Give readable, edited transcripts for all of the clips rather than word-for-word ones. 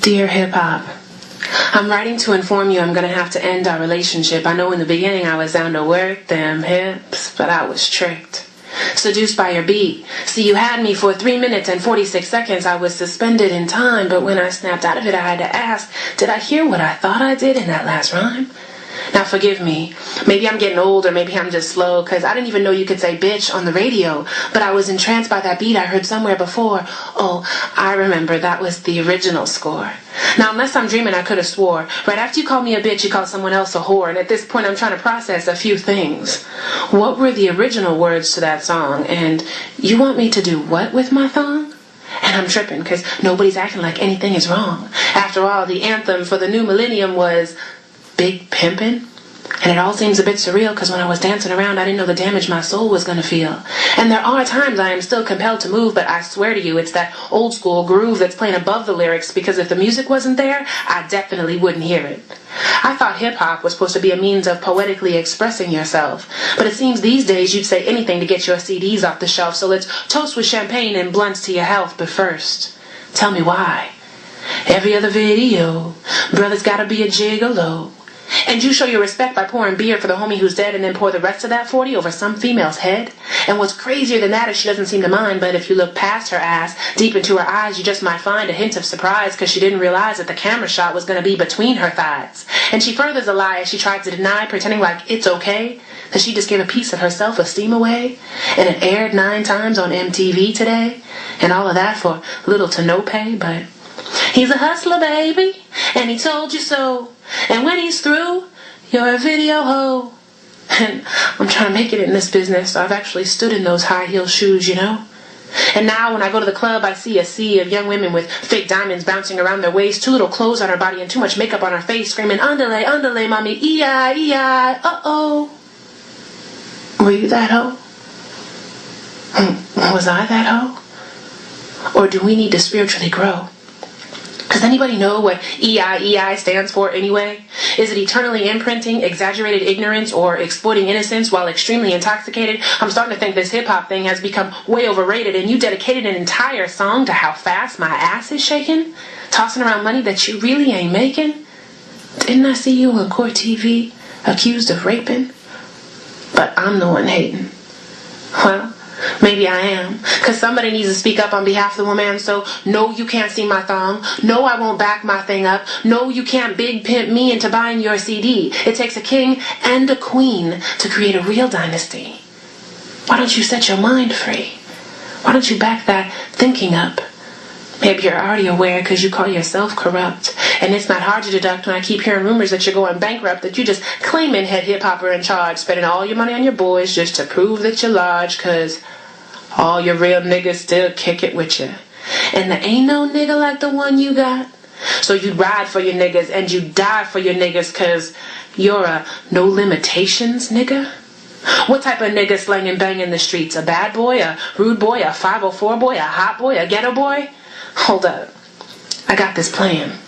Dear Hip Hop, I'm writing to inform you I'm going to have to end our relationship. I know in the beginning I was down to work them hips, but I was tricked. Seduced by your beat. See, you had me for 3 minutes and 46 seconds. I was suspended in time, but when I snapped out of it, I had to ask, did I hear what I thought I did in that last rhyme? Now forgive me, maybe I'm getting old or maybe I'm just slow, cause I didn't even know you could say bitch on the radio, but I was entranced by that beat I heard somewhere before. Oh, I remember, that was the original score. Now unless I'm dreaming, I could have swore, right after you called me a bitch you called someone else a whore, and at this point I'm trying to process a few things. What were the original words to that song, and you want me to do what with my thong? And I'm tripping, cause nobody's acting like anything is wrong. After all, the anthem for the new millennium was Big Pimpin', and it all seems a bit surreal because when I was dancing around I didn't know the damage my soul was going to feel. And there are times I am still compelled to move, but I swear to you it's that old school groove that's playing above the lyrics, because if the music wasn't there I definitely wouldn't hear it. I thought hip-hop was supposed to be a means of poetically expressing yourself, but it seems these days you'd say anything to get your CDs off the shelf, so let's toast with champagne and blunts to your health, but first, tell me why. Every other video, brother's gotta be a gigolo. And you show your respect by pouring beer for the homie who's dead and then pour the rest of that 40 over some female's head. And what's crazier than that is she doesn't seem to mind, but if you look past her ass, deep into her eyes, you just might find a hint of surprise because she didn't realize that the camera shot was going to be between her thighs. And she furthers a lie as she tries to deny, pretending like it's okay, that she just gave a piece of her self-esteem away. And it aired 9 times on MTV today. And all of that for little to no pay, but he's a hustler, baby, and he told you so. And when he's through, you're a video hoe. And I'm trying to make it in this business, so I've actually stood in those high heel shoes, you know. And now when I go to the club, I see a sea of young women with fake diamonds bouncing around their waist, too little clothes on her body and too much makeup on her face, screaming, "Underlay, underlay, mommy, E-I, E-I, uh-oh." Were you that hoe? Was I that hoe? Or do we need to spiritually grow? Does anybody know what EI stands for anyway? Is it eternally imprinting, exaggerated ignorance, or exploiting innocence while extremely intoxicated? I'm starting to think this hip-hop thing has become way overrated, and you dedicated an entire song to how fast my ass is shaking? Tossing around money that you really ain't making? Didn't I see you on court TV, accused of raping? But I'm the one hating. Well, maybe I am, because somebody needs to speak up on behalf of the woman. So no, you can't see my thong. No, I won't back my thing up. No, you can't big pimp me into buying your CD. It takes a king and a queen to create a real dynasty. Why don't you set your mind free? Why don't you back that thinking up? Maybe you're already aware because you call yourself corrupt. And it's not hard to deduct when I keep hearing rumors that you're going bankrupt, that you just claiming head hip-hopper in charge, spending all your money on your boys just to prove that you're large, because all your real niggas still kick it with you. And there ain't no nigga like the one you got. So you ride for your niggas and you die for your niggas because you're a no limitations nigga? What type of nigga slanging bang in the streets? A bad boy, a rude boy, a 504 boy, a hot boy, a ghetto boy? Hold up. I got this plan.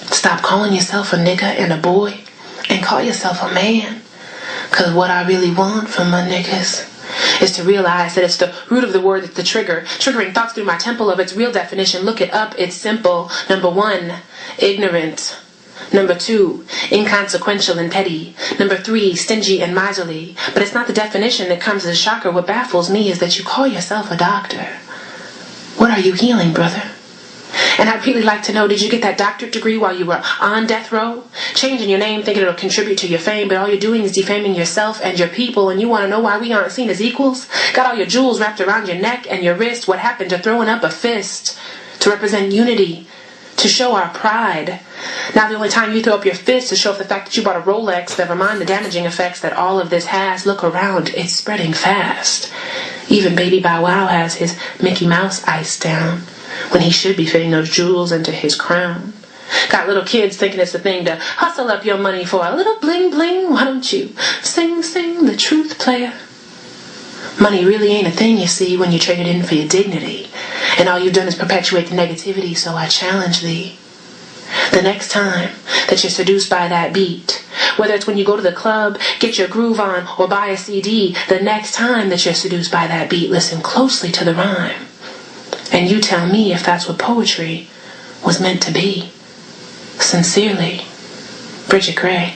Stop calling yourself a nigga and a boy and call yourself a man. Because what I really want from my niggas is to realize that it's the root of the word that's the trigger, triggering thoughts through my temple of its real definition. Look it up, it's simple. Number 1, ignorant. Number 2, inconsequential and petty. Number 3, stingy and miserly. But it's not the definition that comes as a shocker. What baffles me is that you call yourself a doctor. What are you healing, brother? And I'd really like to know, did you get that doctorate degree while you were on death row? Changing your name thinking it'll contribute to your fame, but all you're doing is defaming yourself and your people, and you want to know why we aren't seen as equals? Got all your jewels wrapped around your neck and your wrist. What happened to throwing up a fist to represent unity, to show our pride? Now the only time you throw up your fist to show off the fact that you bought a Rolex, never mind the damaging effects that all of this has. Look around, it's spreading fast. Even Baby Bow Wow has his Mickey Mouse iced down, when he should be fitting those jewels into his crown. Got little kids thinking it's a thing to hustle up your money for a little bling bling. Why don't you sing the truth, player? Money really ain't a thing, you see, when you trade it in for your dignity. And all you've done is perpetuate the negativity, so I challenge thee. The next time that you're seduced by that beat, whether it's when you go to the club, get your groove on, or buy a CD, the next time that you're seduced by that beat, listen closely to the rhyme. And you tell me if that's what poetry was meant to be. Sincerely, Bridget Gray.